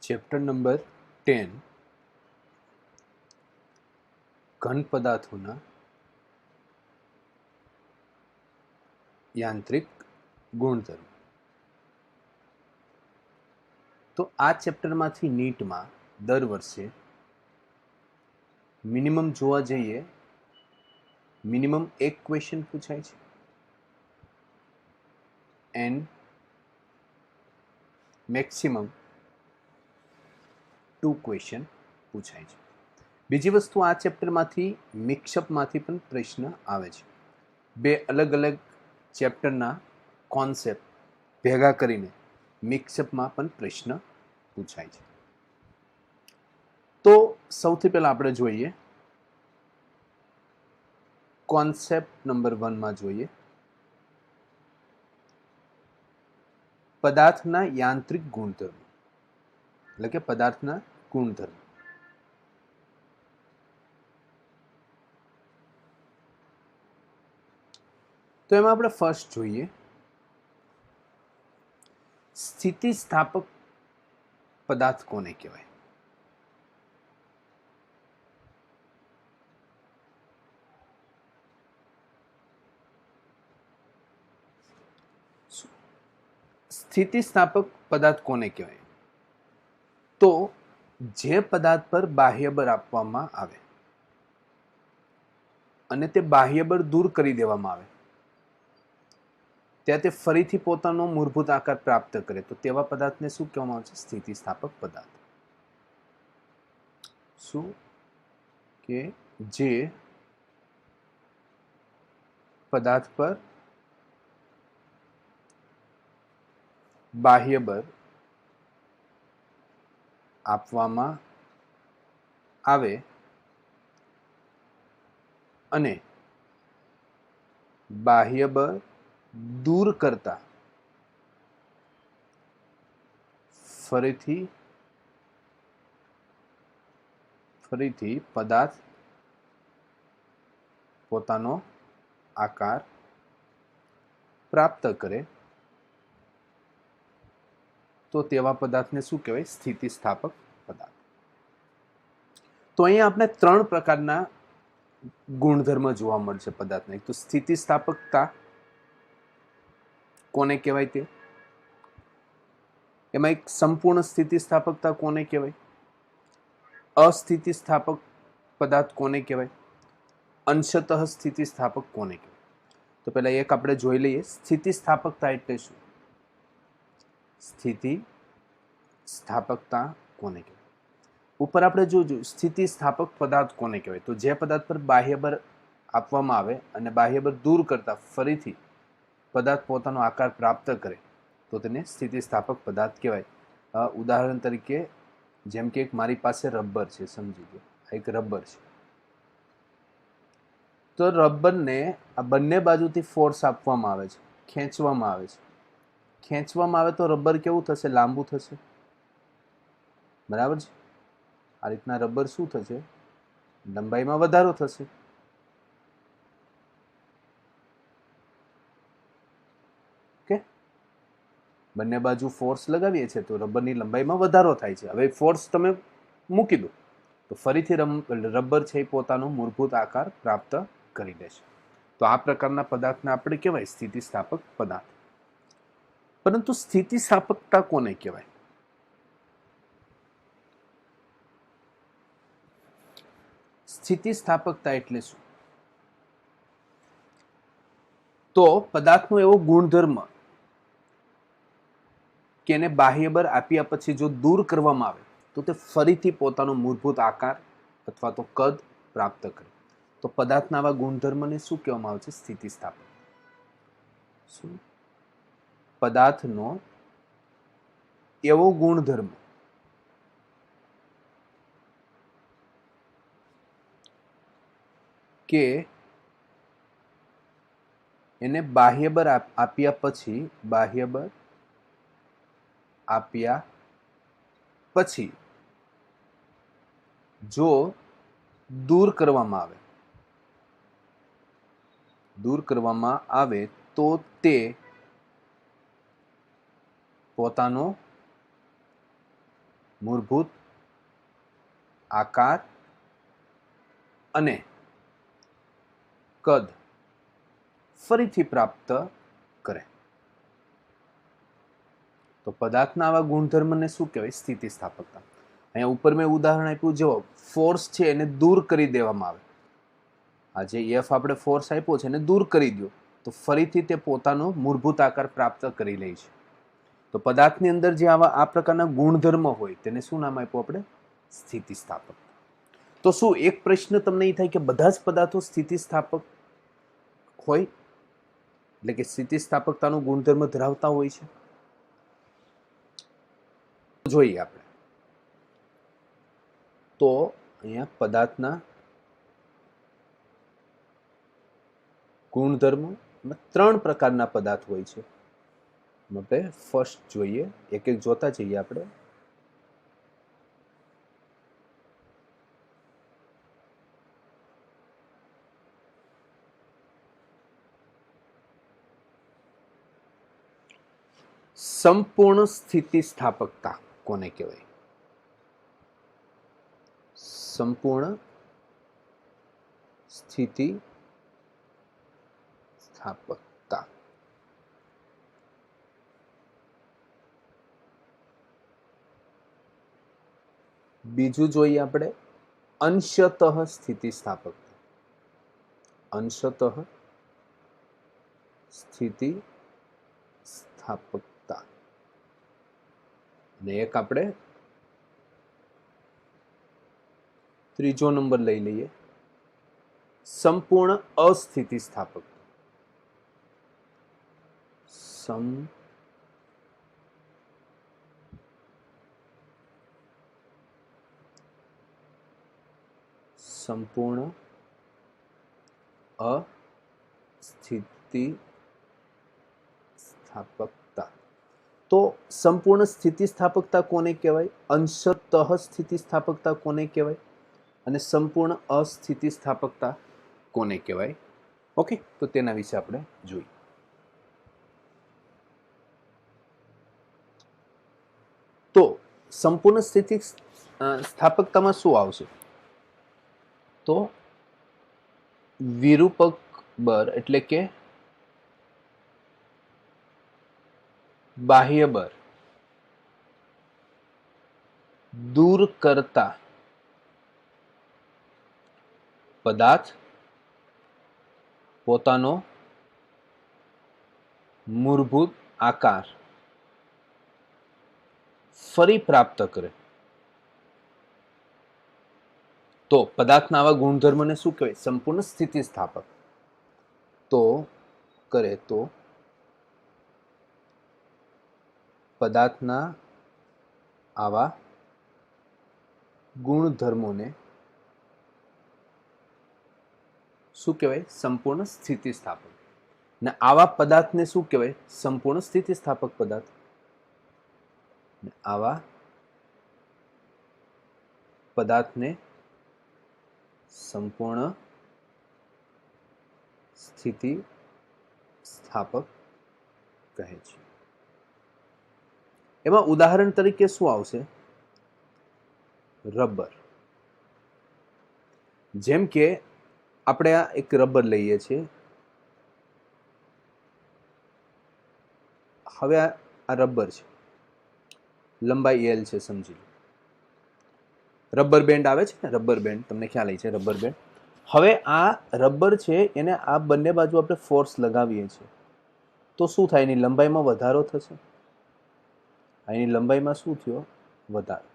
Chapter number 10 ઘન પદાર્થોના યાંત્રિક ગુણધર્મ. તો આ ચેપ્ટરમાંથી નીટમાં દર વર્ષે મિનિમમ જોવા જઈએ મિનિમમ એક ક્વેશ્ચન પૂછાય છે એન્ડ મેક્સિમમ 2 ક્વેશ્ચન પૂછાય છે. બીજી વસ્તુ, આ ચેપ્ટરમાંથી મિક્સઅપમાંથી પણ પ્રશ્ન આવે છે. બે અલગ અલગ ચેપ્ટરના કોન્સેપ્ટ ભેગા કરીને મિક્સઅપમાં પણ પ્રશ્ન પૂછાય છે. તો સૌથી પહેલા આપણે જોઈએ કોન્સેપ્ટ નંબર 1 માં જોઈએ પદાર્થના યાંત્રિક ગુણધર્મ, એટલે કે પદાર્થના ગુણધર્મ. તો એમાં આપણે ફર્સ્ટ જોઈએ સ્થિતિસ્થાપક પદાર્થ કોને કહેવાય. સ્થિતિસ્થાપક પદાર્થ કોને કહેવાય? તો જે પદાર્થ પર બાહ્ય બળ આપવામાં આવે અને તે બાહ્ય બળ દૂર કરી દેવામાં આવે ત્યાં તે ફરીથી પોતાનો મૂળભૂત આકાર પ્રાપ્ત કરે તો તેવા પદાર્થને શું કહેવામાં આવે છે? સ્થિતિસ્થાપક પદાર્થ. શું કે જે પદાર્થ પર બાહ્ય બળ આપવામાં આવે અને બાહ્ય બળ દૂર કરતા ફરીથી પદાર્થ પોતાનો આકાર પ્રાપ્ત કરે તો તેવા પદાર્થને શું કહેવાય? સ્થિતિસ્થાપક પદાર્થ. તો અહીંયા આપણે 3 પ્રકારના ગુણધર્મ જોવા મળશે પદાર્થના. એક તો સ્થિતિસ્થાપકતા કોને કહેવાય તે, એમાં એક સંપૂર્ણ સ્થિતિસ્થાપકતા કોને કહેવાય, અસ્થિતિસ્થાપક પદાર્થ કોને કહેવાય, અંશતઃ સ્થિતિસ્થાપક કોને કહેવાય. તો પહેલા એક આપણે જોઈ લઈએ સ્થિતિસ્થાપકતા એટલે શું. સ્થિતિસ્થાપકતા કોને કહેવાય? ઉપર આપણે જોયું સ્થિતિસ્થાપક પદાર્થ કોને કહેવાય. તો જે પદાર્થ પર બાહ્ય બળ આપવામાં આવે અને બાહ્ય બળ દૂર કરતા ફરીથી પદાર્થ પોતાનો આકાર પ્રાપ્ત કરે તો તેને સ્થિતિસ્થાપક પદાર્થ કહેવાય. ઉદાહરણ તરીકે જેમ કે મારી પાસે રબર છે, સમજી લો આ એક રબર છે. તો રબરને આ બંને બાજુથી ફોર્સ આપવામાં આવે છે, ખેંચવામાં આવે છે. ખેંચવામાં આવે તો રબર કેવું થશે? લાંબુ થશે. બરાબર છે. આ રીતના રબર શું થશે? લંબાઈમાં વધારો થશે. ઓકે, બંને બાજુ ફોર્સ લગાવીએ છીએ તો રબરની લંબાઈમાં વધારો થાય છે. હવે ફોર્સ તમે મૂકી દો તો ફરીથી રબર છે એ પોતાનો મૂળભૂત આકાર પ્રાપ્ત કરી લેશે. તો આ પ્રકારના પદાર્થને આપણે કહેવાય સ્થિતિસ્થાપક પદાર્થ. પરંતુ સ્થિતિસ્થાપકતા કોને કહેવાય? સ્થિતિસ્થાપકતા એટલે શું? તો પદાર્થનો એવો ગુણધર્મ કે એને બાહ્ય બળ આપ્યા પછી જો દૂર કરવામાં આવે તો તે ફરીથી પોતાનો મૂળભૂત આકાર અથવા તો કદ પ્રાપ્ત કરે. તો પદાર્થના આવા ગુણધર્મને શું કહેવામાં આવે છે? સ્થિતિસ્થાપક. શું? પદાર્થનો એવો ગુણધર્મ કે એને બાહ્ય બળ આપ્યા પછી જો દૂર કરવામાં આવે તો તે પોતાનો મૂળભૂત આકાર અને કદ ફરીથી પ્રાપ્ત કરે. તો પદાર્થના આવા ગુણધર્મને શું કહેવાય? સ્થિતિસ્થાપકતા. અહીંયા ઉપર મેં ઉદાહરણ આપ્યું, જો ફોર્સ છે એને દૂર કરી દેવામાં આવે, આ જે એફ આપણે ફોર્સ આપ્યો છે એને દૂર કરી દો તો ફરીથી તે પોતાનો મૂળભૂત આકાર પ્રાપ્ત કરી લે છે. તો પદાર્થની અંદર જે આવા આ પ્રકારના ગુણધર્મ હોય તેને શું નામ આપ્યું આપણે? સ્થિતિસ્થાપક. તો શું એક પ્રશ્ન તમને એ થાય કે બધા જ પદાર્થો સ્થિતિસ્થાપક હોય, એટલે કે સ્થિતિસ્થાપકતાનો ગુણધર્મ ધરાવતા હોય છે? જોઈએ આપણે તો અહીંયા પદાર્થના ગુણધર્મો ત્રણ પ્રકારના પદાર્થ હોય છે. આપણે ફર્સ્ટ જોઈએ, એક એક જોતા જઈએ આપણે. સંપૂર્ણ સ્થિતિસ્થાપકતા કોને કહેવાય? સંપૂર્ણ સ્થિતિસ્થાપકતા. બીજું જોઈએ આપણે અંશતઃ સ્થિતિસ્થાપકતા. અંશતઃ સ્થિતિસ્થાપકતા. અને એક આપણે ત્રીજો નંબર લઈ લઈએ, સંપૂર્ણ અસ્થિતિસ્થાપક. સંપૂર્ણ અસ્થિતિસ્થાપકતા. તો સંપૂર્ણ સ્થિતિસ્થાપકતા કોને કહેવાય? અંશતઃ સ્થિતિસ્થાપકતા કોને કહેવાય? અને સંપૂર્ણ અસ્થિતિસ્થાપકતા કોને કહેવાય? ઓકે, તો તેના વિશે આપણે જોઈએ. તો સંપૂર્ણ સ્થિતિસ્થાપકતામાં શું આવશે? તો વિરૂપક બળ એટલે કે બાહ્ય બળ દૂર કરતા પદાર્થ પોતાનો મૂળભૂત આકાર ફરી પ્રાપ્ત કરે. તો પદાર્થના આવા ગુણધર્મને શું કહેવાય? સંપૂર્ણ સ્થિતિસ્થાપક. તો કરે તો પદાર્થના આવા ગુણધર્મોને શું કહેવાય? સંપૂર્ણ સ્થિતિસ્થાપક. ને આવા પદાર્થને શું કહેવાય? સંપૂર્ણ સ્થિતિસ્થાપક પદાર્થ. આવા પદાર્થને સંપૂર્ણ સ્થિતિસ્થાપક કહે છે. એમાં ઉદાહરણ તરીકે શું આવશે? રબર. જેમ કે આપણે આ એક રબર લઈએ છીએ. હવે આ રબર છે, લંબાઈ L છે, સમજી લો. રબર બેન્ડ આવે છે ને, રબર બેન્ડ તમને ખ્યાલ છે, રબર બેન્ડ. હવે આ રબર છે એને આ બંને બાજુ આપણે ફોર્સ લગાવીએ છીએ તો શું થાય? એની લંબાઈમાં વધારો થશે. એની લંબાઈમાં શું થયો? વધારો.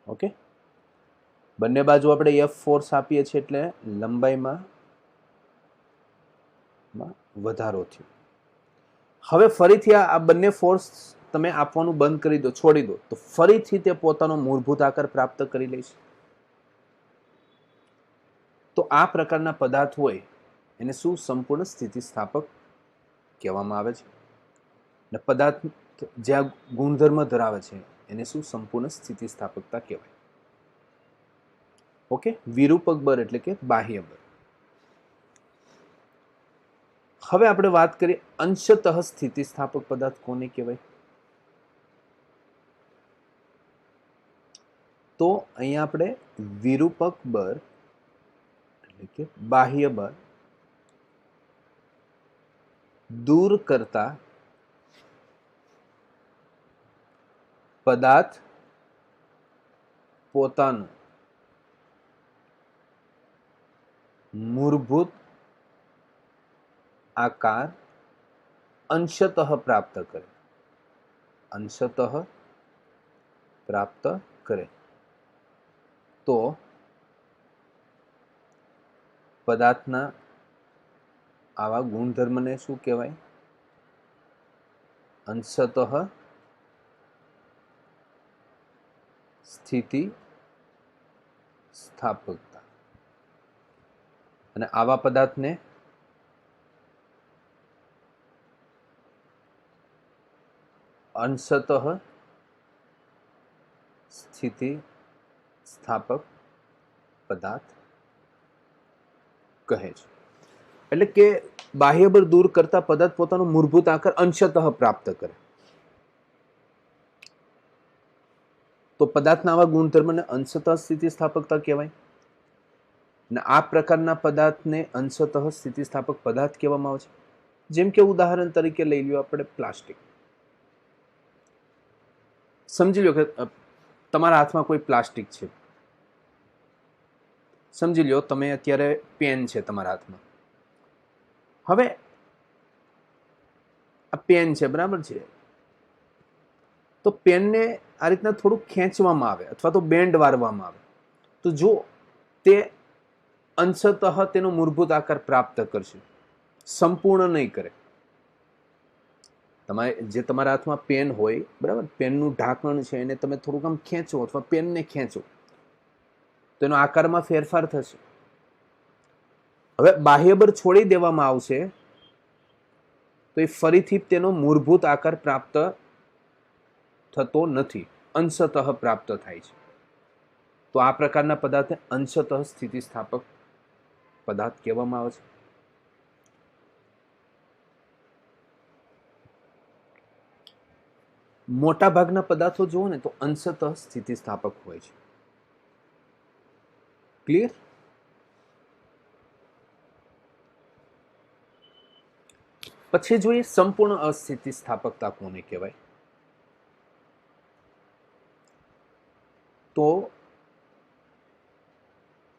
ઓકે, બંને બાજુ આપણે F ફોર્સ આપીએ છીએ એટલે લંબાઈમાં વધારો થયો. હવે ફરીથી આ બંને ફોર્સ તમે આપવાનું બંધ કરી દો, છોડી દો, તો ફરીથી તે પોતાનો મૂળભૂત આકાર પ્રાપ્ત કરી લેશે. તો આ પ્રકારના પદાર્થ હોય એને શું? સંપૂર્ણ સ્થિતિસ્થાપક કહેવામાં આવે છે. ને પદાર્થ જે આ ગુણધર્મ ધરાવે છે એને શું? સંપૂર્ણ સ્થિતિસ્થાપકતા કહેવાય. ઓકે, વિરૂપક બળ એટલે કે બાહ્ય બળ. હવે આપણે વાત કરીએ અંશતઃ સ્થિતિસ્થાપક પદાર્થ કોને કહેવાય? તો અહીંયા આપણે વિરૂપક બળ એટલે કે બાહ્ય બળ દૂર કરતા પદાર્થ પોતાનું મૂળભૂત આકાર અંશતઃ પ્રાપ્ત કરે, અંશતઃ પ્રાપ્ત કરે તો પદાર્થના આવા ગુણધર્મને શું કહેવાય? અંશતઃ સ્થિતિ સ્થાપકતા. અને આવા પદાર્થને અંશતઃ સ્થિતિ સ્થાપક પદાર્થ કહે છે. એટલે કે બાહ્ય બળ દૂર કરતા પદાર્થ પોતાનો મૂળભૂત આકાર અંશતઃ પ્રાપ્ત કરે તો પદાર્થના આવા ગુણધર્મને અંશતઃ સ્થિતિસ્થાપકતા કહેવાય. અને આ પ્રકારના પદાર્થને અંશતઃ સ્થિતિસ્થાપક પદાર્થ કહેવામાં આવે છે. જેમ કે ઉદાહરણ તરીકે લઈ લ્યો આપણે પ્લાસ્ટિક. સમજી લો કે તમારા હાથમાં કોઈ પ્લાસ્ટિક છે. સમજી લો તમે અત્યારે પેન છે તમારા હાથમાં. હવે આ પેન છે, બરાબર છે, તો પેનને આ રીતના થોડુંક ખેંચવામાં આવે અથવા તો બેન્ડ વારવામાં આવે તો જો તે અંશતઃ તેનો મૂળભૂત આકાર પ્રાપ્ત કરશે, સંપૂર્ણ નહીં કરે. તમારે જે તમારા હાથમાં પેન હોય, બરાબર, પેનનું ઢાંકણ છે એને તમે થોડુંક આમ ખેંચો અથવા પેનને ખેંચો તો એનો આકારમાં ફેરફાર થશે. હવે બાહ્ય બળ છોડી દેવામાં આવશે તો એ ફરીથી તેનો મૂળભૂત આકાર પ્રાપ્ત થતો નથી, અંશતઃ પ્રાપ્ત થાય છે. તો આ પ્રકારના પદાર્થને અંશતઃ સ્થિતિસ્થાપક પદાર્થ કહેવામાં આવે છે. મોટા ભાગના પદાર્થો જુઓ ને તો અંશતઃ સ્થિતિસ્થાપક હોય છે. ક્લિયર? પછી જોઈએ સંપૂર્ણ અસ્થિતિસ્થાપકતા કોને કહેવાય? તો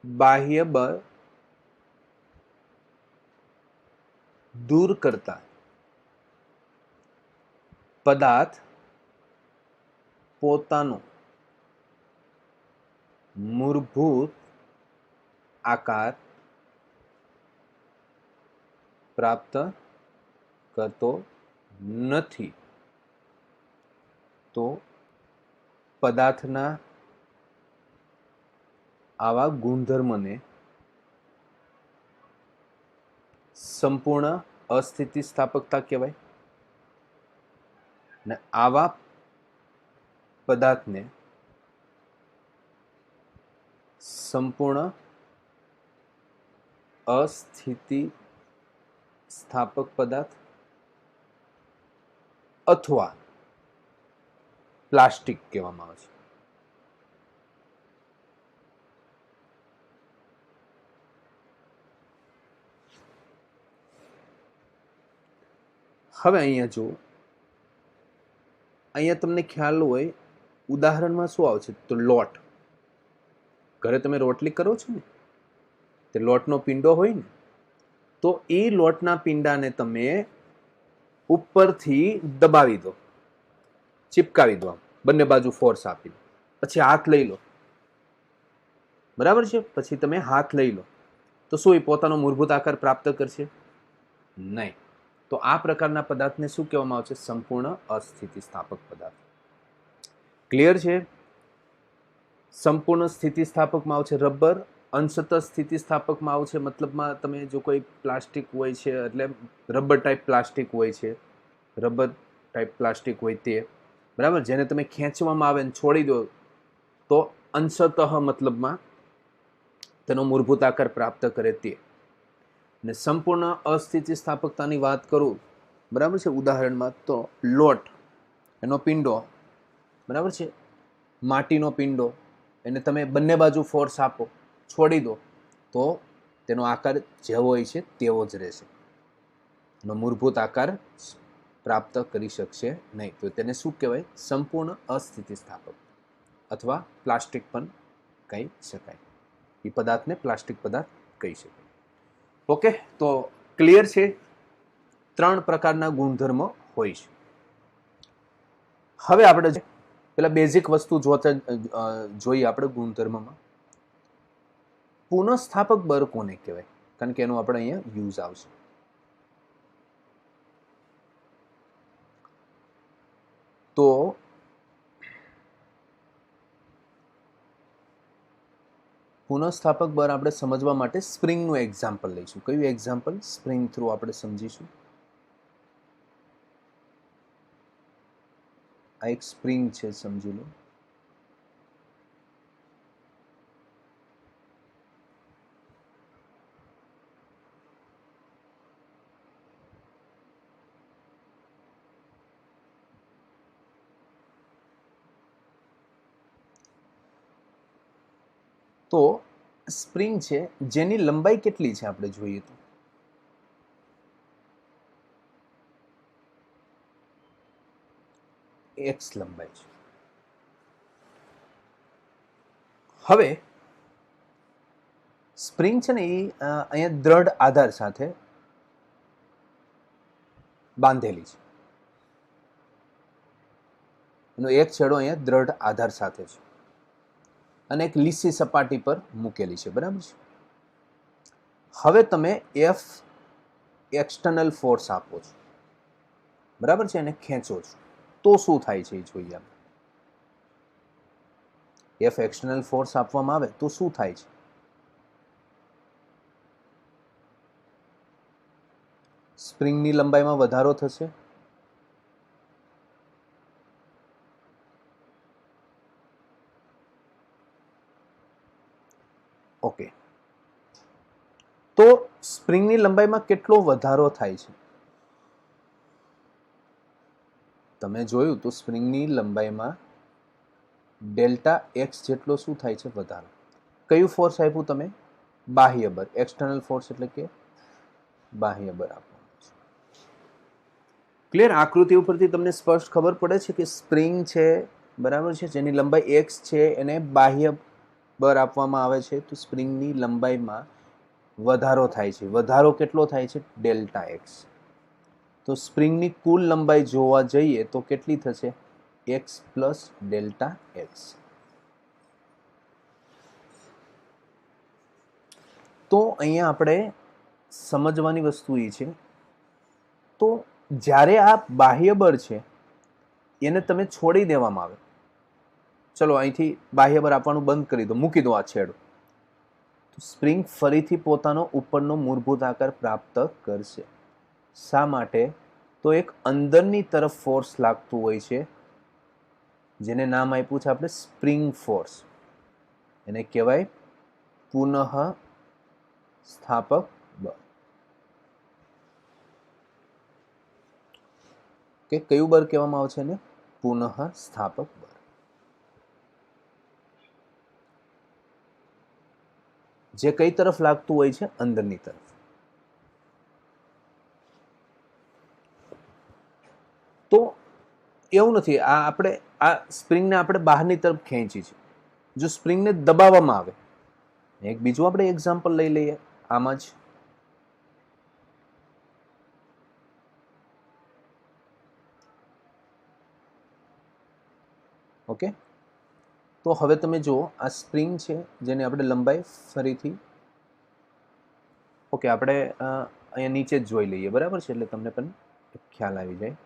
બાહ્ય બળ દૂર કરતા પદાર્થ પોતાનો મૂળભૂત આકાર પ્રાપ્ત કરતો નથી તો પદાર્થના આવા ગુણધર્મને સંપૂર્ણ અસ્થિતિસ્થાપકતા કહેવાય. ને આવા પદાર્થને સંપૂર્ણ અસ્થિતિસ્થાપક પદાર્થ અથવા પ્લાસ્ટિક કહેવામાં આવે છે. હવે અહીંયા જો અહીંયા તમને ખ્યાલ હોય ઉદાહરણમાં શું આવશે તો લોટ. ઘરે તમે રોટલી કરો છો ને તે લોટનો પિંડો હોય ને તો એ લોટના પિંડાને તમે ઉપરથી દબાવી દો, ચિપકાવી દો, બંને બાજુ ફોર્સ આપી દો, પછી હાથ લઈ લો, બરાબર છે, પછી તમે હાથ લઈ લો તો શું એ પોતાનો મૂળભૂત આકાર પ્રાપ્ત કરશે? નહીં. તો આ પ્રકારના પદાર્થને શું કહેવામાં આવે છે? સંપૂર્ણ અસ્થિતિસ્થાપક પદાર્થ. ક્લિયર છે? સંપૂર્ણ સ્થિતિસ્થાપકમાં આવશે રબર, અંશતઃ સ્થિતિસ્થાપકમાં આવશે મતલબમાં તમે જો કોઈ પ્લાસ્ટિક હોય છે એટલે રબર ટાઈપ પ્લાસ્ટિક હોય છે, રબર ટાઈપ પ્લાસ્ટિક હોય તે, બરાબર, જેને તમે ખેંચવામાં આવે ને છોડી દો તો અંશતઃ મતલબમાં તેનો મૂળભૂત આકાર પ્રાપ્ત કરે તે. ને સંપૂર્ણ અસ્થિતિસ્થાપકતાની વાત કરું, બરાબર છે, ઉદાહરણમાં તો લોટ એનો પિંડો, બરાબર છે, માટીનો પિંડો એને તમે બંને બાજુ ફોર્સ આપો, છોડી દો, તો તેનો આકાર જેવો હોય છે તેવો જ રહેશે, એનો મૂળભૂત આકાર પ્રાપ્ત કરી શકશે નહીં. તો તેને શું કહેવાય? સંપૂર્ણ અસ્થિતિસ્થાપક અથવા પ્લાસ્ટિક પણ કહી શકાય. એ પદાર્થને પ્લાસ્ટિક પદાર્થ કહી શકાય. ઓકે, તો ક્લિયર છે? 3 પ્રકારના ગુણધર્મો હોય છે. હવે આપણે પેલા બેઝિક વસ્તુ જોઈએ આપણે ગુણધર્મમાં. પુનઃસ્થાપક બળ કોને કહેવાય? કારણ કે એનો આપણે અહીંયા યુઝ આવશે. તો પુનઃસ્થાપક બળ આપણે સમજવા માટે સ્પ્રિંગનું એક્ઝામ્પલ લઈશું. કયું એક્ઝામ્પલ? સ્પ્રિંગ થ્રુ આપણે સમજીશું. આ એક સ્પ્રિંગ છે, સમજી લો. તો સ્પ્રિંગ છે જેની લંબાઈ કેટલી છે આપણે જોઈએ તો x લંબાઈ છે. હવે સ્પ્રિંગ છે ને એ અહીંયા દ્રઢ આધાર સાથે બાંધેલી છે. એનો એક છેડો અહીંયા દ્રઢ આધાર સાથે છે અને એક લીસી સપાટી પર મૂકેલી છે, બરાબર છે. હવે તમે એફ એક્સટર્નલ ફોર્સ આપો છો, બરાબર છે, એને ખેંચો છો, તો શું થાય છે એ જોઈએ આપણે. એફ એક્સટર્નલ ફોર્સ આપવામાં આવે તો શું થાય છે? સ્પ્રિંગની લંબાઈમાં વધારો થશે. ઓકે, તો સ્પ્રિંગની લંબાઈમાં કેટલો વધારો થાય છે? તમે જોયું તો સ્પ્રિંગની લંબાઈમાં ડેલ્ટા એક્સ જેટલો શું થાય છે? વધારો. કયું ફોર્સ આપ્યું તમે? બાહ્ય બળ. એક્સટર્નલ ફોર્સ એટલે કે બાહ્ય બળ આપવાનું છે. ક્લિયર? આકૃતિ ઉપરથી તમને સ્પષ્ટ ખબર પડે છે કે સ્પ્રિંગ છે, બરાબર છે, જેની લંબાઈ એક્સ છે, એને બાહ્ય બળ આપવામાં આવે છે તો સ્પ્રિંગની લંબાઈમાં વધારો થાય છે. વધારો કેટલો થાય છે? Delta x. તો સ્પ્રિંગની કુલ લંબાઈ જોવા જઈએ તો કેટલી થશે? X plus delta x. તો અહીંયા આપણે સમજવાની વસ્તુ એ છે, તો જ્યારે આ બાહ્ય બળ છે એને તમે છોડી દેવામાં આવે, ચલો અહીંથી બાહ્ય બળ આપવાનું બંધ કરી દો, મૂકી દો આ છેડો, તો સ્પ્રિંગ ફરીથી પોતાનો ઉપરનો મૂળભૂત આકાર પ્રાપ્ત કરશે. શા માટે? તો એક અંદરની તરફ ફોર્સ લાગતું હોય છે જેને નામ આપ્યું છે આપણે સ્પ્રિંગ ફોર્સ. એને કહેવાય પુનઃ સ્થાપક બળ. કે કયું બળ કહેવામાં આવે છે એને? પુનઃ સ્થાપક બળ. જે કઈ તરફ લાગતું હોય છે? અંદરની તરફ. તો એવું નથી, આ આપણે આ સ્પ્રિંગને આપણે બહારની તરફ ખેંચી છે. જો સ્પ્રિંગને દબાવવામાં આવે, એક બીજું આપણે એક્ઝામ્પલ લઈ લઈએ આમાં જ. ઓકે, તો હવે તમે જુઓ આ સ્પ્રિંગ છે જેની આપણે લંબાઈ ફરીથી, ઓકે, આપણે અહીંયા નીચે જ જોઈ લઈએ, બરાબર છે, એટલે તમને પણ ખ્યાલ આવી જાય.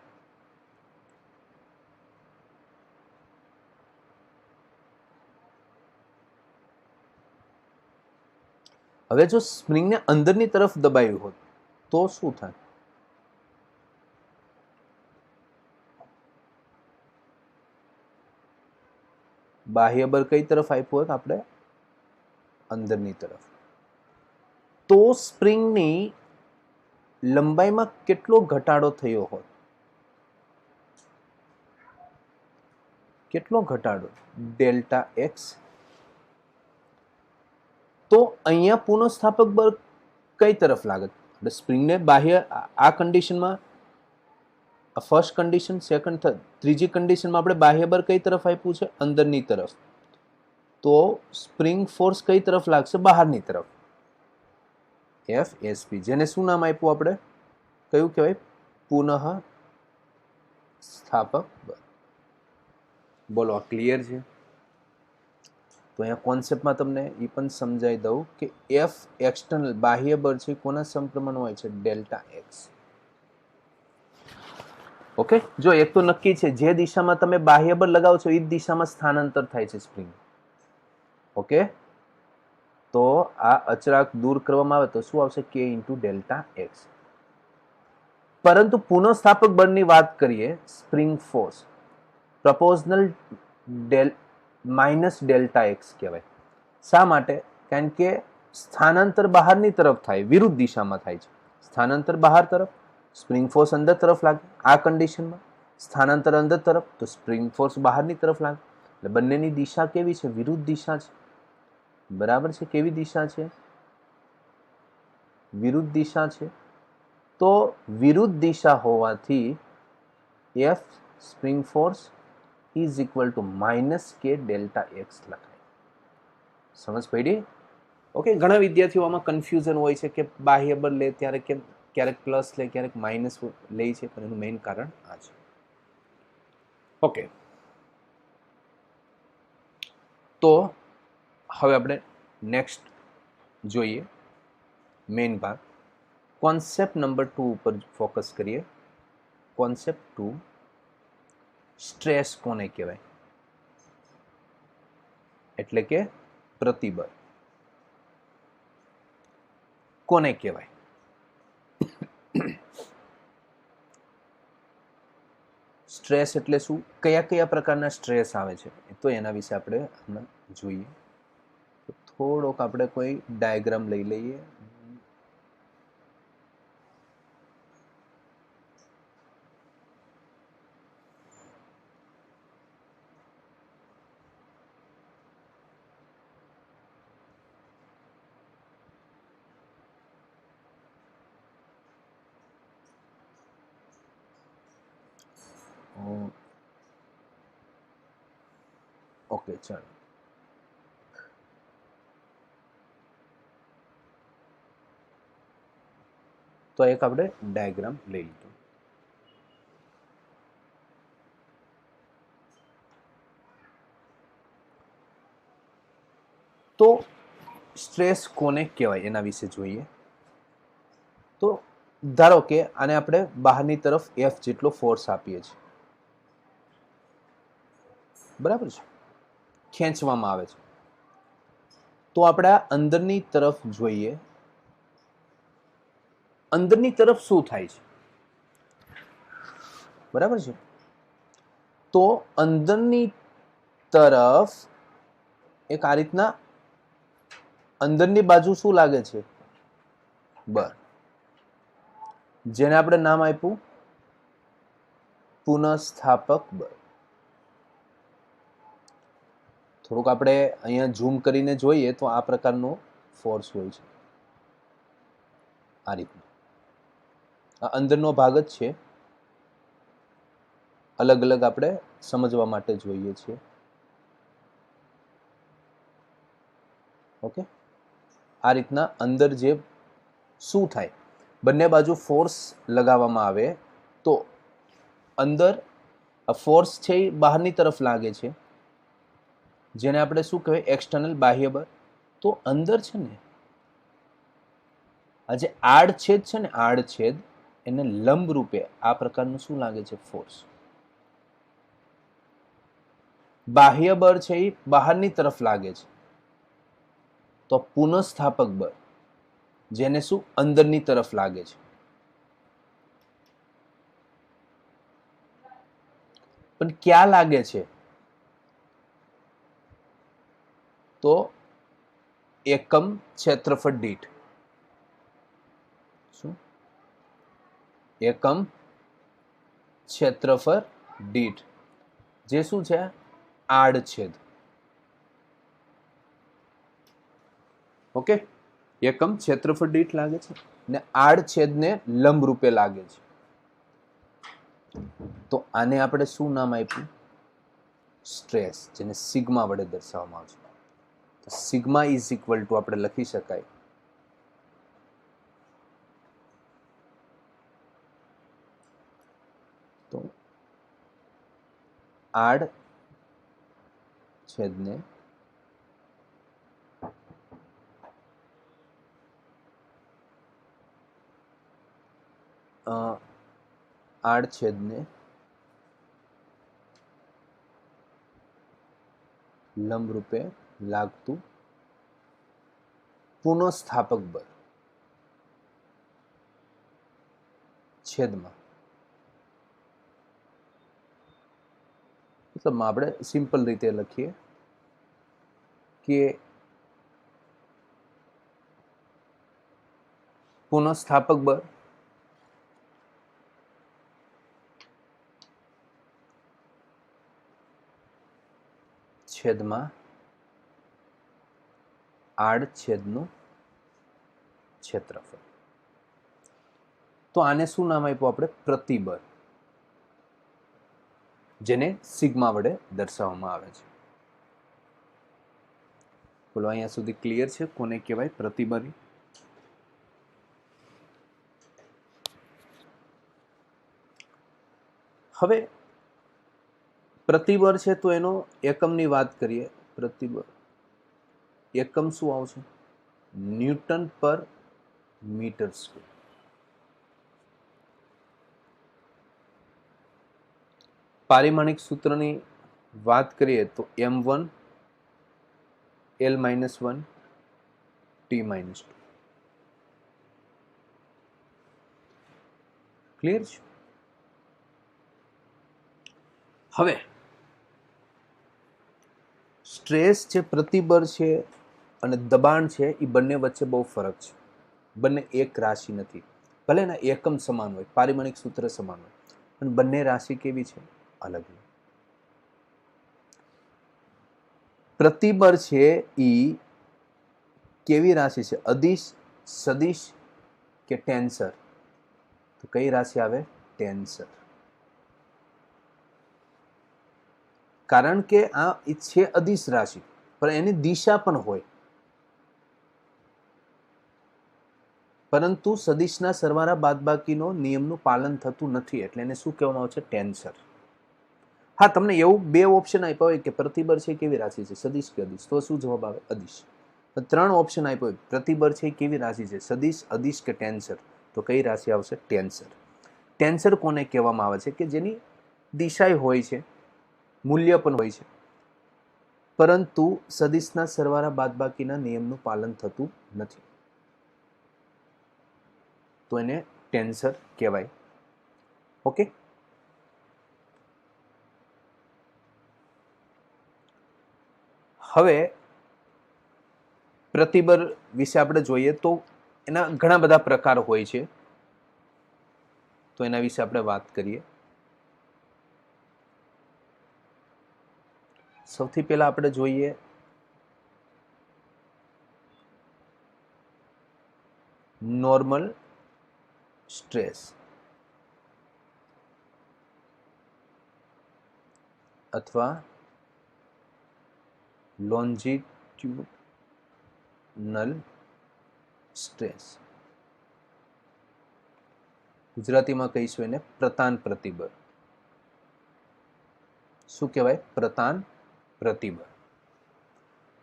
હવે જો સ્પ્રિંગને અંદરની તરફ દબાવ્યું હોત તો શું થાય? બાહ્ય બળ કઈ તરફ આપ્યું હોત? આપણે અંદરની તરફ. તો સ્પ્રિંગની લંબાઈમાં કેટલો ઘટાડો થયો હોત? કેટલો ઘટાડો? ડેલ્ટા એક્સ તો અહીંયા પુનઃસ્થાપક બળ કઈ તરફ લાગે? એટલે સ્પ્રિંગને બાહ્ય આ કન્ડિશનમાં ફર્સ્ટ કન્ડિશન, સેકન્ડ, થર્ડ, ત્રીજી કન્ડિશનમાં આપણે બાહ્ય બળ કઈ તરફ આપ્યું છે? અંદરની તરફ. તો સ્પ્રિંગ ફોર્સ કઈ તરફ લાગશે? બહારની તરફ. FSP, જેને શું નામ આપ્યું આપણે? કયું કહેવાય? પુનઃ સ્થાપક બળ. બોલો, આ ક્લિયર છે? તો અહીંયા કોન્સેપ્ટમાં તમને એ પણ સમજાવી દઉં કે F એક્સટર્નલ બાહ્ય બળ છે કોના સમપ્રમાણ હોય છે? Delta x. ઓકે, જો એક તો નક્કી છે, જે દિશામાં તમે બાહ્ય બળ લગાવો છો એ જ દિશામાં સ્થાનાંતર થાય છે સ્પ્રિંગ. ઓકે, તો આ અચળાંક દૂર કરવામાં આવે તો શું આવશે? K into delta x. પરંતુ પુનઃસ્થાપક બળની વાત કરીએ, spring force પ્રપોઝનલ minus delta x કહેવાય. શા માટે? કારણ કે સ્થાનાંતર બહારની તરફ થાય, વિરુદ્ધ દિશામાં થાય છે. સ્થાનાંતર બહાર તરફ, સ્પ્રિંગ ફોર્સ અંદર તરફ લાગે. આ કન્ડિશનમાં સ્થાનાંતર અંદર તરફ, તો સ્પ્રિંગ ફોર્સ બહારની તરફ લાગે. એટલે બંનેની દિશા કેવી છે? વિરુદ્ધ દિશા છે. બરાબર છે? કેવી દિશા છે? વિરુદ્ધ દિશા છે. તો વિરુદ્ધ દિશા હોવાથી F spring force is equal to minus કે ડેલ્ટા એક્સ લખાય. સમજ પડી? ઓકે, ઘણા વિદ્યાર્થીઓમાં કન્ફ્યુઝન હોય છે કે બાહ્ય બળ લે ત્યારે કેમ ક્યારેક પ્લસ લે, ક્યારેક માઇનસ લે છે, પણ એનું મેઇન કારણ આ છે. ઓકે, તો હવે આપણે નેક્સ્ટ જોઈએ મેઇન ભાગ. કોન્સેપ્ટ નંબર 2 ઉપર ફોકસ કરીએ. કોન્સેપ્ટ 2, સ્ટ્રેસ કોને કહેવાય? એટલે કે પ્રતિબળ કોને કહેવાય? સ્ટ્રેસ એટલે શું? કયા કયા પ્રકારના સ્ટ્રેસ આવે છે? તો એના વિશે આપણે હમણાં જોઈએ. થોડોક આપણે કોઈ ડાયાગ્રામ લઈ લઈએ. ઓકે, ચાલો. તો એક આપણે ડાયાગ્રામ લઈ લીધું. તો સ્ટ્રેસ કોને કહેવાય એના વિશે જોઈએ. તો ધારો કે આને આપણે બહારની તરફ F જેટલો ફોર્સ આપીએ છીએ, બરાબર છે, ખેંચવામાં આવે છે. તો આપણે આ અંદરની તરફ જોઈએ. અંદરની તરફ શું થાય છે? બરાબર છે. તો અંદરની તરફ એક આ રીતના અંદરની બાજુ શું લાગે છે? બળ. જેને આપણે નામ આપ્યું પુનઃસ્થાપક બળ. થોડુંક આપણે અહીંયા ઝૂમ કરીને જોઈએ તો આ પ્રકારનો ફોર્સ હોય છે. આ રીતનો આ અંદરનો ભાગ જ છે. અલગ અલગ આપણે સમજવા માટે જોઈએ છીએ. ઓકે, આ રીતના અંદર જે શું થાય, બંને બાજુ ફોર્સ લગાવવામાં આવે તો અંદર ફોર્સ છે એ બહારની તરફ લાગે છે, જેને આપણે શું કહેવાય? એક્સટર્નલ બાહ્ય બળ. તો અંદર છે ને આ જે આડછેદ છે ને, આડછેદ એને લંબ રૂપે આ પ્રકારનું શું લાગે છે? ફોર્સ. બાહ્ય બળ છે એ બહારની તરફ લાગે છે, તો પુનઃસ્થાપક બળ જેને શું? અંદરની તરફ લાગે છે. પણ ક્યાં લાગે છે? તો એકમ ક્ષેત્રફળ દીઠ. શું? એકમ ક્ષેત્રફળ દીઠ, જે શું છે? આડછેદ. ઓકે, એકમ ક્ષેત્રફળ દીઠ લાગે છે ને આડછેદને લંબ રૂપે લાગે છે. તો આને આપણે શું નામ આપ્યું? સ્ટ્રેસ, જેને સિગ્મા વડે દર્શાવવામાં આવે છે. તો સિગ્મા ઇઝ ઇક્વલ ટુ આપણે લખી શકાય તો આડ છેદને આડછેદને લંબ રૂપે લાગતું પુનઃસ્થાપક બળ છેદમાં, મતલબ આપણે સિમ્પલ રીતે લખીએ કે પુનઃસ્થાપક બળ છેદમાં આડછેદનું ક્ષેત્રફળ. તો આને શું નામ આપ્યું આપણે? પ્રતિબળ, જેને સિગ્મા વડે દર્શાવવામાં આવે છે. બોલો, અહીંયા સુધી ક્લિયર છે કોને કહેવાય પ્રતિબળ? હવે પ્રતિબળ છે તો એનો એકમની વાત કરીએ. પ્રતિબળ એકમ શું આવશે? ન્યૂટન પર મીટર સ્ક્વેર. પારિમાણિક સૂત્રની વાત કરીએ તો m1 L-1 T-2. ક્લિયર છે? હવે સ્ટ્રેસ છે, પ્રતિબળ છે અને દબાણ છે, એ બંને વચ્ચે બહુ ફરક છે. બંને એક રાશિ નથી. ભલે એના એકમ સમાન હોય, પારિમાણિક સૂત્ર સમાન હોય, પણ બંને રાશિ કેવી છે? અલગ. પ્રતિબળ છે એ કેવી રાશિ છે? અદિશ, સદિશ કે ટેન્સર? તો કઈ રાશિ આવે? ટેન્સર. કારણ કે આ છે અદિશ રાશિ, પણ એની દિશા પણ હોય. પરંતુ સદિશના સરવાળા બાદબાકીનો નિયમનું પાલન થતું નથી, એટલે એને શું કહેવામાં આવે છે? ટેન્સર. હા, તમને એવું બે ઓપ્શન આપ્યા હોય કે પ્રતિબળ છે કેવી રાશિ છે? સદિશ કે અદિશ? તો શું જવાબ આવે? અદિશ. ત્રણ ઓપ્શન આપ્યો હોય, પ્રતિબળ છે કેવી રાશિ છે? સદિશ, અદિશ કે ટેન્સર? તો કઈ રાશિ આવશે? ટેન્સર. ટેન્સર કોને કહેવામાં આવે છે? કે જેની દિશા હોય છે, મૂલ્ય પણ હોય છે, પરંતુ સદિશના સરવાળા બાદબાકીના નિયમનું પાલન થતું નથી, તો એને ટેન્સર કહેવાય. ઓકે, હવે પ્રતિબળ વિશે આપણે જોઈએ તો એના ઘણા બધા પ્રકાર હોય છે, તો એના વિશે આપણે વાત કરીએ. સૌથી પહેલા આપણે જોઈએ નોર્મલ સ્ટ્રેસ અથવા લોન્જિટ્યુડનલ સ્ટ્રેસ. ગુજરાતીમાં કહીશું એને પ્રતાન પ્રતિબળ. શું કહેવાય? પ્રતાન પ્રતિબળ.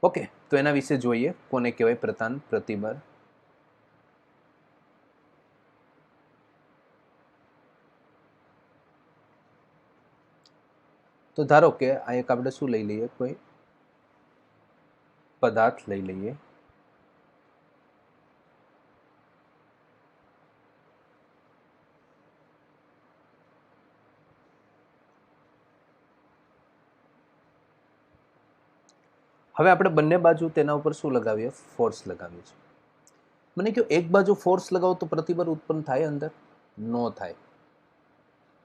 ઓકે, તો એના વિશે જોઈએ કોને કહેવાય પ્રતાન પ્રતિબળ. તો ધારો કે આ એક આપણે શું લઈ લઈએ? કોઈ પદાર્થ લઈ લઈએ. હવે આપણે બંને બાજુ તેના ઉપર શું લગાવીએ? ફોર્સ લગાવીએ છીએ. મને કહ્યું એક બાજુ ફોર્સ લગાવો તો પ્રતિબળ ઉત્પન્ન થાય? અંદર નો થાય.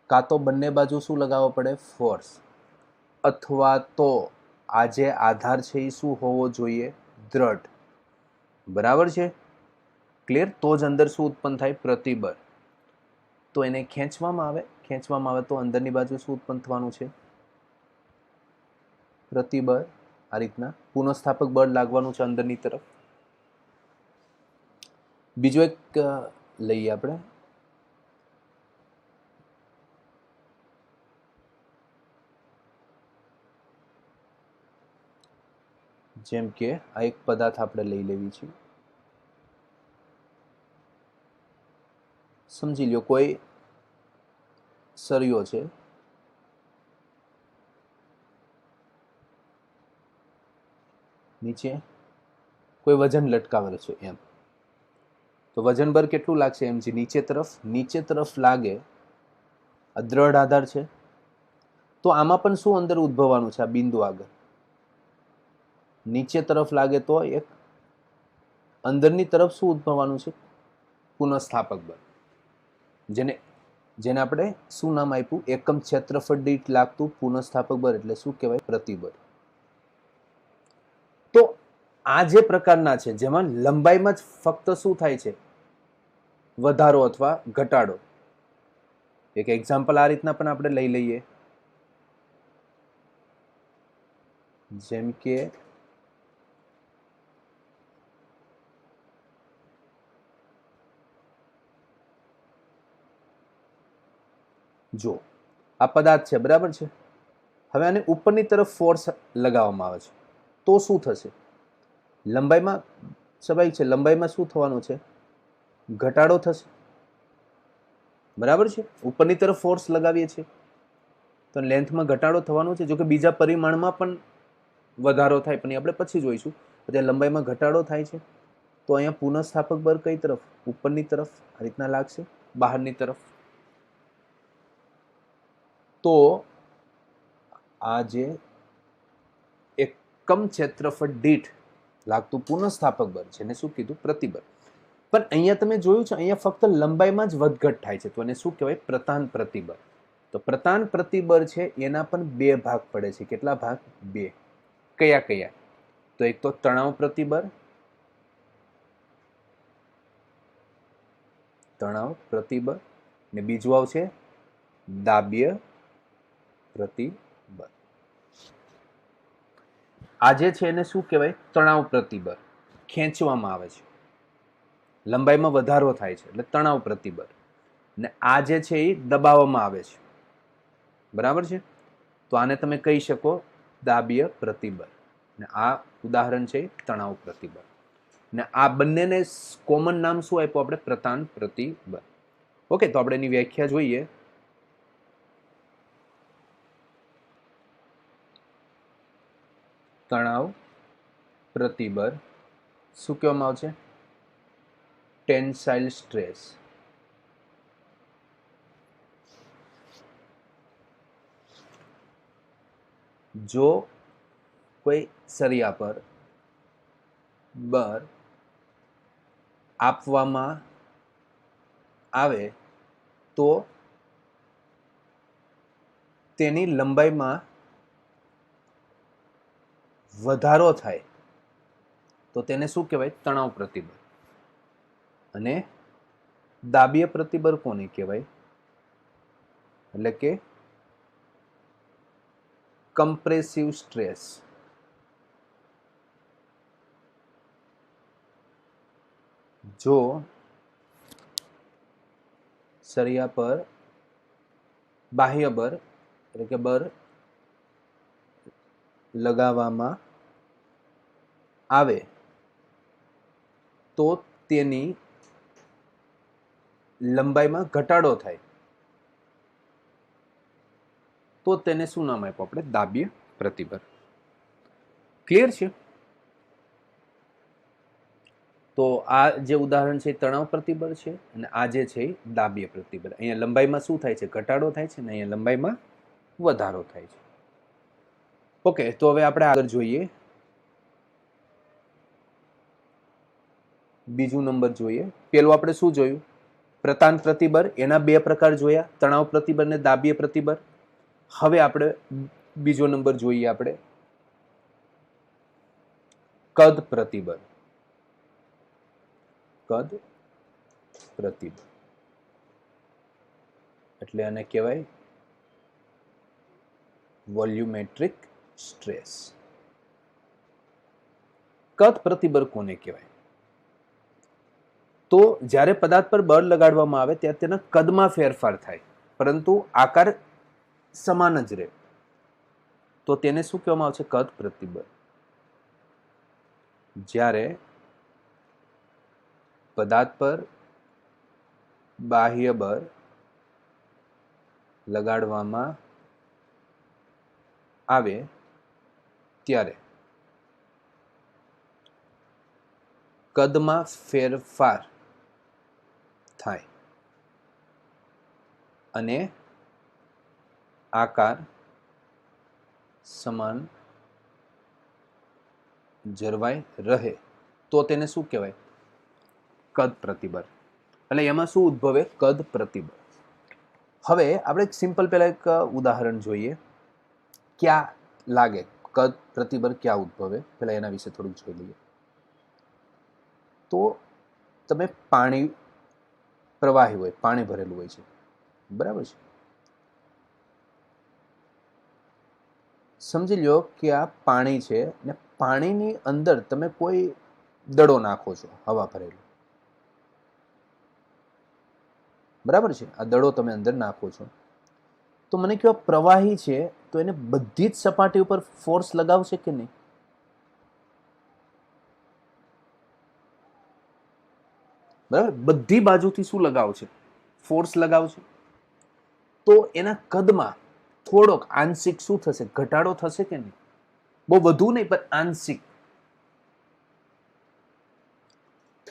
કાં તો બંને બાજુ શું લગાવવો પડે? ફોર્સ. અથવા તો આ જે આધાર છે એ શું હોવો જોઈએ? દ્રઢ. બરાબર છે, ક્લિયર? તો જ અંદર શું ઉત્પન્ન થાય? પ્રતિબળ. તો એને ખેંચવામાં આવે તો અંદરની બાજુ શું ઉત્પન્ન થવાનું છે? પ્રતિબળ. આ રીતના પુનઃસ્થાપક બળ લાગવાનું છે અંદરની તરફ. બીજો એક લઈએ આપણે, જેમ કે આ એક પદાર્થ આપણે લઈ લેવી છે. સમજી લો કોઈ સળિયો છે, નીચે કોઈ વજન લટકાવેલ છે એમ. તો વજન બર કેટલું લાગશે? એમ જે નીચે તરફ લાગે, આ દ્રઢ આધાર છે. તો આમાં પણ શું અંદર ઉદ્ભવવાનું છે? આ બિંદુ આગળ નીચે તરફ લાગે તો એક અંદરની તરફ શું ઉદ્ભવવાનું છે? પુનઃસ્થાપક બળ. જેને આપણે શું નામ આપ્યું? એકમ ક્ષેત્રફળ દીઠ લાગતું પુનઃસ્થાપક બળ એટલે શું કહેવાય? પ્રતિબળ. તો આ જે પ્રકારના છે જેમાં લંબાઈમાં જ ફક્ત શું થાય છે? વધારો અથવા ઘટાડો. એક એક્ઝામ્પલ આ રીતના પણ આપણે લઈ લઈએ, જેમ કે જો આ પદાર્થ છે, બરાબર છે. હવે આને ઉપરની તરફ ફોર્સ લગાવવામાં આવે છે તો શું થશે? લંબાઈમાં સ્વાભાવિક છે, લંબાઈમાં શું થવાનું છે? ઘટાડો થશે, બરાબર છે. ઉપરની તરફ ફોર્સ લગાવીએ છીએ તો લેન્થમાં ઘટાડો થવાનો છે. જો કે બીજા પરિમાણમાં પણ વધારો થાય, પણ આપણે પછી જોઈશું. એટલે લંબાઈમાં ઘટાડો થાય છે તો અહીંયા પુનઃસ્થાપક બળ કઈ તરફ? ઉપરની તરફ આ રીતના લાગશે, બહારની તરફ. તો આ જે એકમ ક્ષેત્રફળ દીઠ લાગતું પુનઃસ્થાપક બળ છે એને શું કીધું? પ્રતિબળ. પણ અહીંયા તમે જોયું છે, અહીંયા ફક્ત લંબાઈમાં જ વધઘટ થાય છે તો એને શું કહેવાય? પ્રતાન પ્રતિબળ. તો પ્રતાન પ્રતિબળ છે એના પણ બે ભાગ પડે છે. કેટલા ભાગ? બે. કયા કયા? તો એક તો તણાવ પ્રતિબળ, ને બીજું આવશે દાબ્ય પ્રતિબળ. આ જે છે એને શું કહેવાય? તણાવ પ્રતિબળ. ખેંચવામાં આવે છે, લંબાઈમાં વધારો થાય છે એટલે તણાવ પ્રતિબળ. ને આ જે છે એ દબાવવામાં આવે છે, બરાબર છે. તો આને તમે કહી શકો દાબ્ય પ્રતિબળ. ને આ ઉદાહરણ છે તણાવ પ્રતિબળ. ને આ બંનેને કોમન નામ શું આપ્યું આપણે? પ્રતાન પ્રતિબળ. ઓકે, તો આપણે એની વ્યાખ્યા જોઈએ. તણાવ પ્રતિબળ શું કહેવામાં આવશે? Tensile stress. જો કોઈ સળિયા પર બળ આપવામાં આવે તો તેની લંબાઈમાં વધારો થાય તો તેને શું કહેવાય? તણાવ પ્રતિબળ. અને દાબ્ય પ્રતિબળ કોને કહેવાય? એટલે કે કમ્પ્રેસિવ સ્ટ્રેસ. જો સળિયા પર બાહ્ય બળ એટલે કે બળ લગાવવામાં આવે તો તેની લંબાઈમાં ઘટાડો થાય તો તેને શું નામ આપ્યું આપણે? દાબ્ય પ્રતિબળ. ક્લિયર છે? તો આ જે ઉદાહરણ છે તણાવ પ્રતિબળ છે અને આ જે છે દાબ્ય પ્રતિબળ. અહીંયા લંબાઈમાં શું થાય છે? ઘટાડો થાય છે ને અહીંયા લંબાઈમાં વધારો થાય છે. ઓકે, તો હવે આપણે આગળ જોઈએ. બીજું નંબર જોઈએ. પેલું આપણે શું જોયું? પ્રતાન પ્રતિબળ. એના બે પ્રકાર જોયા, તણાવ પ્રતિબળ ને દાબ્ય પ્રતિબળ. હવે આપણે બીજો નંબર જોઈએ આપણે કદ પ્રતિબળ. કદ પ્રતિબળ, એટલે આને કહેવાય વોલ્યુમેટ્રિક સ્ટ્રેસ. કદ પ્રતિબળ કોને કહેવાય? તો જ્યારે પદાર્થ પર બળ લગાડવામાં આવે ત્યારે તેના કદમાં ફેરફાર થાય, પરંતુ આકાર સમાન જ રહે, તો તેને શું કહેવામાં આવે છે? કદ પ્રતિબળ. જ્યારે પદાર્થ પર બાહ્ય બળ લગાડવામાં આવે ત્યારે કદમાં ફેરફાર થાય અને આકાર સમાન જળવાઈ રહે, તો તેને શું કહેવાય? કદ પ્રતિબળ. એટલે એમાં શું ઉદ્ભવે? કદ પ્રતિબળ. હવે આપણે એક સિમ્પલ પહેલા એક ઉદાહરણ જોઈએ, ક્યાં લાગે કદ પ્રતિબળ, ક્યાં ઉદ્ભવે, પહેલા એના વિશે થોડુંક જોઈ લઈએ. તો તમે પાણી પ્રવાહી હોય, પાણી ભરેલું હોય છે, બરાબર છે. સમજી લો કે આ પાણી છે ને પાણીની અંદર તમે કોઈ દડો નાખો છો, હવા ભરેલો, બરાબર છે. આ દડો તમે અંદર નાખો છો, તો મને કહો પ્રવાહી છે તો એને બધી જ સપાટી ઉપર ફોર્સ લગાવશે કે નહીં? બરાબર, બધી બાજુથી શું લગાવશે? ફોર્સ લગાવશે. તો એના કદમાં થોડોક આંશિક શું થશે? ઘટાડો થશે કે નહીં? બહુ વધુ નહીં, પણ આંશિક.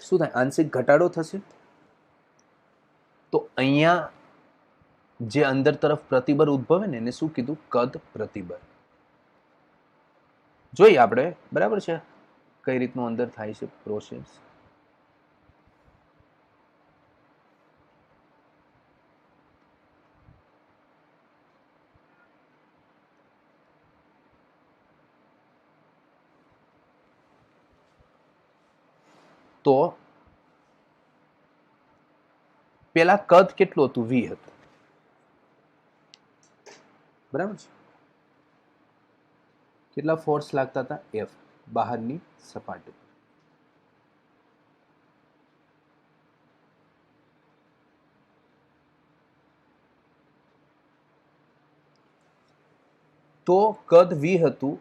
શું થાય? આંશિક ઘટાડો થશે. તો અહીંયા જે અંદર તરફ પ્રતિબળ ઉદ્ભવે ને એને શું કીધું? કદ પ્રતિબળ. જોઈએ આપણે, બરાબર છે, કઈ રીતનું અંદર થાય છે પ્રોસેસ. તો પેલા કદ કેટલું હતું? વી હતું, બરાબર છે. કેટલા ફોર્સ લાગતા હતા? એફ, બહારની સપાટી. તો કદ વી હતું.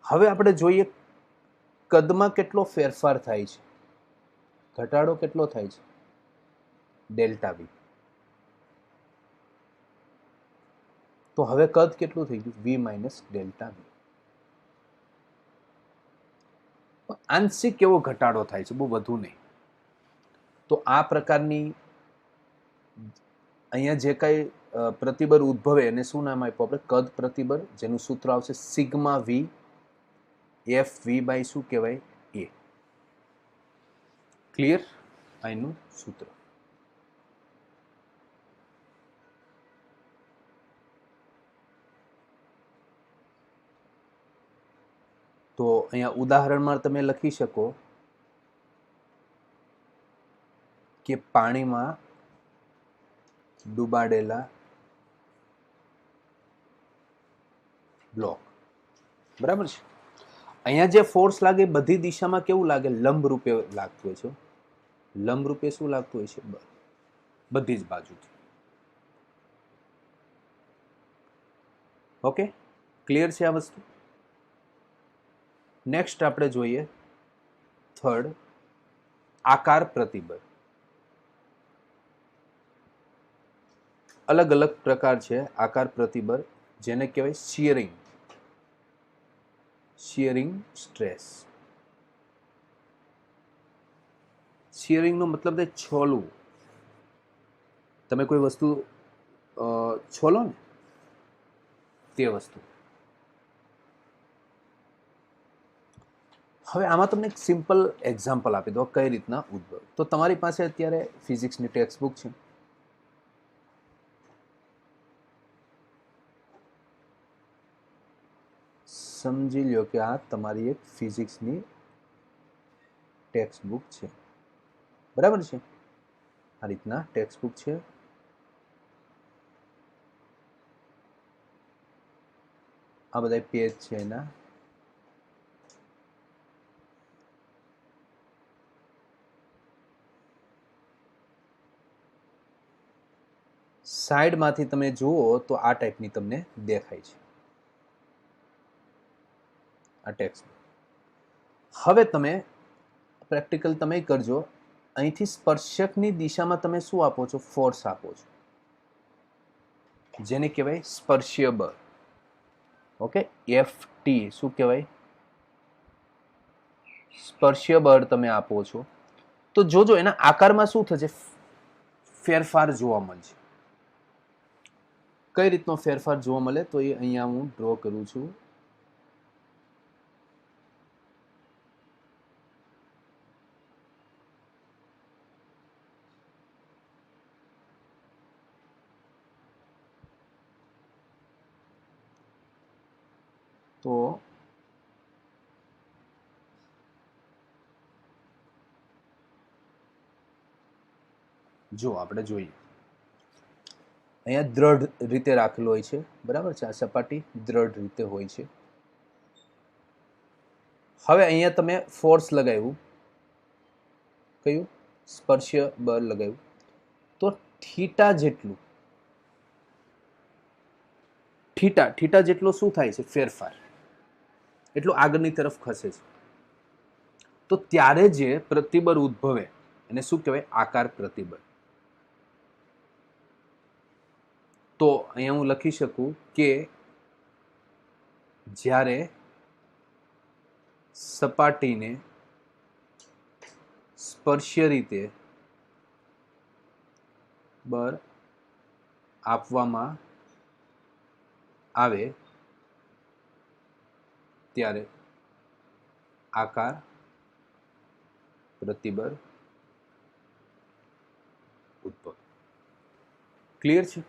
હવે આપણે જોઈએ કદમાં કેટલો ફેરફાર થાય છે, ઘટાડો કેટલો થાય છે? Delta V. તો હવે કદ કેટલું થઈ ગયું? V minus delta V. આંશિક એવો ઘટાડો થાય છે, બહુ વધુ નહીં. તો આ પ્રકારની અહીંયા જે કઈ પ્રતિબળ ઉદ્ભવે એને શું નામ આપ્યું આપણે? કદ પ્રતિબળ, જેનું સૂત્ર આવશે sigma V, F V by શું કહેવાય? એ. ક્લિયર? આનું સૂત્ર. તો અહીંયા ઉદાહરણમાં તમે લખી શકો કે પાણીમાં ડૂબાડેલા બ્લોક, બરાબર છે. અહીંયા જે ફોર્સ લાગે બધી દિશામાં કેવું લાગે? લંબ રૂપે લાગતું હોય છે. લંબ રૂપે શું લાગતું હોય છે? બધી જ બાજુથી. ઓકે, ક્લિયર છે આ વસ્તુ? નેક્સ્ટ આપણે જોઈએ થર્ડ, આકાર પ્રતિબળ. અલગ અલગ પ્રકાર છે આકાર પ્રતિબળ, જેને કહેવાય શિયરિંગ, શિયરિંગ સ્ટ્રેસ. શિયરિંગ નો મતલબ છે છોલવું. તમે કોઈ વસ્તુ છોલો ને, તે વસ્તુ. હવે આમાં તમને એક સિમ્પલ એક્ઝામ્પલ આપી દો કઈ રીતના ઉદ્ભવ. તો તમારી પાસે અત્યારે ફિઝિક્સની ટેક્સ્ટ બુક છે, સમજી લો કે આ તમારી એક ફિઝિક્સની ટેક્સ્ટ બુક છે, બરાબર છે. આ રીતના ટેક્સ્ટ બુક છે. આ બધા પેજ છે એના. સાઈડમાંથી તમે જુઓ તો આ ટાઈપની તમને દેખાય છે આ ટેક્સ્ટ. હવે તમે પ્રેક્ટિકલ તમે કરજો. અહીંથી સ્પર્શકની દિશામાં તમે શું આપો છો? ફોર્સ આપો છો, જેને કહેવાય સ્પર્શીય બળ. ઓકે, FT શું કહેવાય? સ્પર્શીય બળ તમે આપો છો. તો જોજો એના આકારમાં શું થશે? ફેરફાર જોવા મળશે. કઈ રીતનો ફેરફાર જોવા મળે તો એ અહીંયા હું ડ્રો કરું છું. તો જો આપણે જોઈએ, અહીંયા દ્રઢ રીતે રાખેલો હોય છે, બરાબર છે. આ સપાટી દ્રઢ રીતે હોય છે. હવે અહીંયા તમે ફોર્સ લગાવ્યું, કયું? સ્પર્શીય બળ લગાવ્યું. તો થીટા જેટલું, થીટા જેટલો શું થાય છે? ફેરફાર. એટલું આગળની તરફ ખસે છે. તો ત્યારે જે પ્રતિબળ ઉદ્ભવે એને શું કહેવાય? આકાર પ્રતિબળ. તો અહીંયા હું લખી શકું કે જ્યારે સપાટીને સ્પર્શીય રીતે બળ આપવામાં આવે ત્યારે આકાર પ્રતિબળ ઉદ્ભવે. ક્લિયર છે?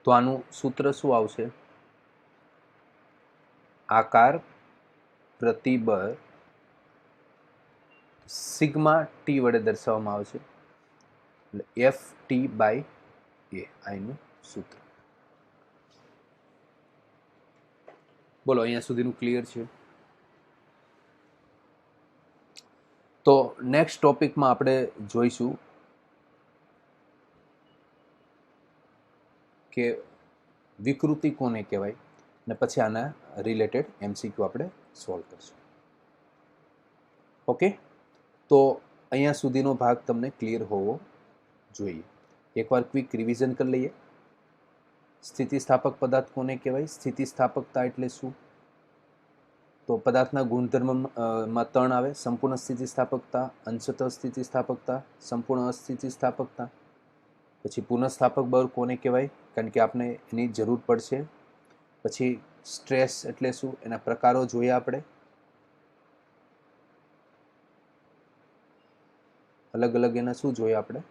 તો આનું સૂત્ર શું આવશે? આકાર પ્રતિબળ સિગ્મા ટી વડે દર્શાવવામાં આવે છે, એટલે FT બાય A આનું સૂત્ર. બોલો, અહીંયા સુધીનું ક્લિયર છે? તો નેક્સ્ટ ટોપિકમાં આપણે જોઈશું કે વિકૃતિ કોને કહેવાય, અને પછી આના રિલેટેડ MCQ આપણે સોલ્વ કરશું. ઓકે, તો અહીંયા સુધીનો ભાગ તમને ક્લિયર હોવો જોઈએ. એકવાર ક્વિક રિવિઝન કરી લઈએ. સ્થિતિસ્થાપક પદાર્થ કોને કહેવાય? સ્થિતિસ્થાપકતા એટલે શું? તો પદાર્થના ગુણધર્મમાં 3 આવે: સંપૂર્ણ સ્થિતિસ્થાપકતા, અંશતઃ સ્થિતિસ્થાપકતા, સંપૂર્ણ અસ્થિતિસ્થાપકતા. પછી પુનઃસ્થાપક બળ કોને કહેવાય? કારણ કે આપણે એની જરૂર પડશે. પછી સ્ટ્રેસ એટલે શું? એના પ્રકારો જોયા આપણે. અલગ અલગ એના શું જોયા આપણે?